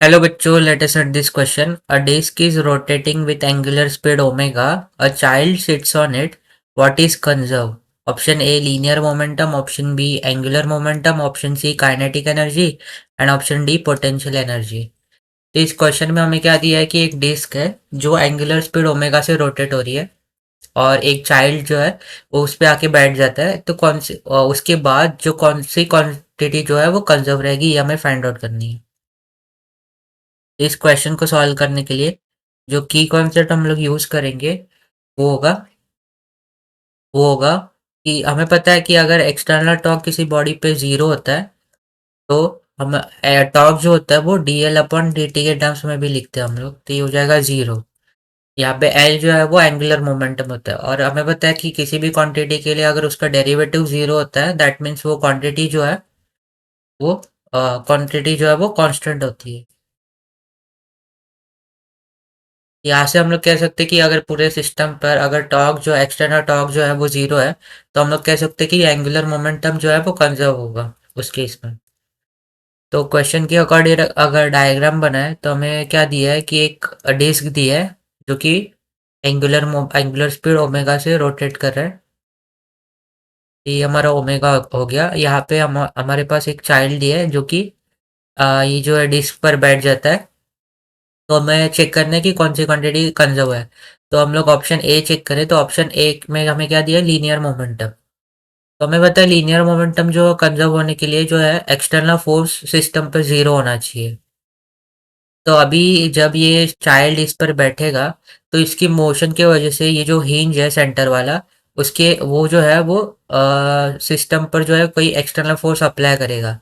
Hello बच्चों, let us set this question. A disk is rotating with angular speed omega. A child sits on it. What is conserved? Option A linear momentum, option B angular momentum, option C kinetic energy and option D potential energy. तो इस question में हमें क्या दिया है कि एक disc है जो एंगुलर स्पीड ओमेगा से रोटेट हो रही है और एक चाइल्ड जो है वो उस पे आके बैठ जाता है। तो कौन सी उसके बाद जो कौन सी क्वांटिटी जो है वो कंजर्व रहेगी, ये हमें फाइंड आउट करनी है। इस क्वेश्चन को सॉल्व करने के लिए जो की कॉन्सेप्ट हम लोग यूज करेंगे वो होगा वो होगा कि हमें पता है कि अगर एक्सटर्नल टॉर्क किसी बॉडी पे जीरो होता है तो हम टॉर्क जो होता है वो D L upon D T के टर्म्स में भी लिखते हैं हम लोग, तो ये हो जाएगा जीरो। यहाँ पे एल जो है वो एंगुलर मोमेंटम होता है और हमें पता है कि किसी भी क्वांटिटी के लिए अगर उसका डेरिवेटिव जीरो होता है दैट मीन्स वो क्वांटिटी जो है वो कांस्टेंट होती है। यहाँ से हम लोग कह सकते हैं कि अगर पूरे सिस्टम पर अगर टॉर्क जो एक्सटर्नल टॉर्क जो है वो जीरो है तो हम लोग कह सकते हैं कि एंगुलर मोमेंटम जो है वो कंजर्व होगा उस केस में। तो क्वेश्चन के अकॉर्डिंग अगर डायग्राम बनाए तो हमें क्या दिया है कि एक डिस्क दिया है जो कि एंगुलर स्पीड ओमेगा से रोटेट कर रहा है। ये हमारा ओमेगा हो गया। यहाँ पे हमारे पास एक चाइल्ड दिया है जो कि ये जो है डिस्क पर बैठ जाता है। तो हमें चेक करना है कि कौन सी क्वांटिटी कंजर्व है। तो हम लोग ऑप्शन ए चेक करें तो ऑप्शन ए में हमें क्या दिया, लीनियर मोमेंटम। तो हमें पता है लीनियर मोमेंटम जो कंजर्व होने के लिए जो है एक्सटर्नल फोर्स सिस्टम पर जीरो होना चाहिए। तो अभी जब ये चाइल्ड इस पर बैठेगा तो इसकी मोशन की वजह से ये जो हिंज है सेंटर वाला उसके वो जो है वो सिस्टम पर जो है कोई एक्सटर्नल फोर्स अप्लाई करेगा।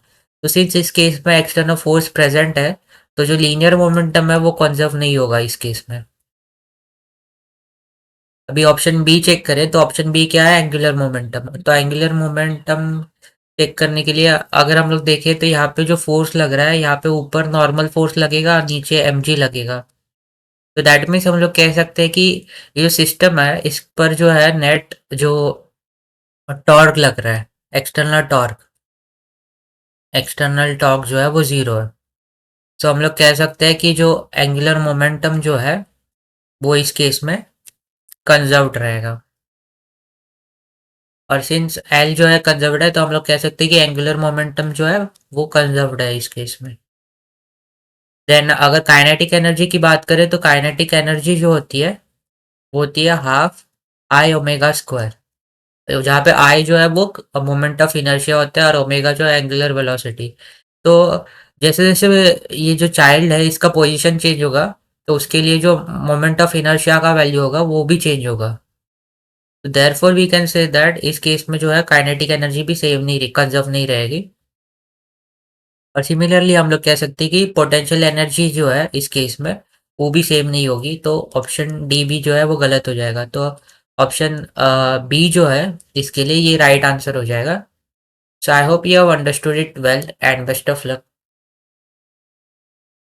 तो सिंस इस केस में एक्सटर्नल फोर्स प्रेजेंट है तो जो लीनियर मोमेंटम है वो कंजर्व नहीं होगा इस केस में। अभी ऑप्शन बी चेक करें तो ऑप्शन बी क्या है, एंगुलर मोमेंटम। तो एंगुलर मोमेंटम चेक करने के लिए अगर हम लोग देखें तो यहाँ पे जो फोर्स लग रहा है यहाँ पे ऊपर नॉर्मल फोर्स लगेगा और नीचे mg लगेगा। तो दैट मीन्स हम लोग कह सकते हैं कि ये जो सिस्टम है इस पर जो है नेट जो टॉर्क लग रहा है, एक्सटर्नल टॉर्क जो है वो जीरो है। तो हम लोग कह सकते हैं कि जो एंगुलर मोमेंटम जो है वो इस केस में कंजर्व्ड रहेगा। और सिंस एल जो है कंजर्व्ड है तो हम लोग कह सकते हैं कि एंगुलर मोमेंटम जो है वो कंजर्व्ड है इस केस में। देन अगर काइनेटिक एनर्जी की बात करें तो काइनेटिक एनर्जी जो होती है वो होती है हाफ आई ओमेगा स्क्वायर, जहाँ पे आई जो है वो मोमेंट ऑफ इनर्शिया होता है और ओमेगा जो है एंगुलर वेलोसिटी। तो जैसे जैसे ये जो चाइल्ड है इसका पोजीशन चेंज होगा तो उसके लिए जो मोमेंट ऑफ इनर्शिया का वैल्यू होगा वो भी चेंज होगा। तो therefore we can say that इस केस में जो है काइनेटिक एनर्जी भी सेम नहीं कंजर्व नहीं रहेगी। और सिमिलरली हम लोग कह सकते हैं कि पोटेंशियल एनर्जी जो है इस केस में वो भी सेम नहीं होगी। तो ऑप्शन डी भी जो है वो गलत हो जाएगा। तो ऑप्शन बी जो है इसके लिए ये राइट आंसर हो जाएगा। So I hope you have understood it well and best of luck.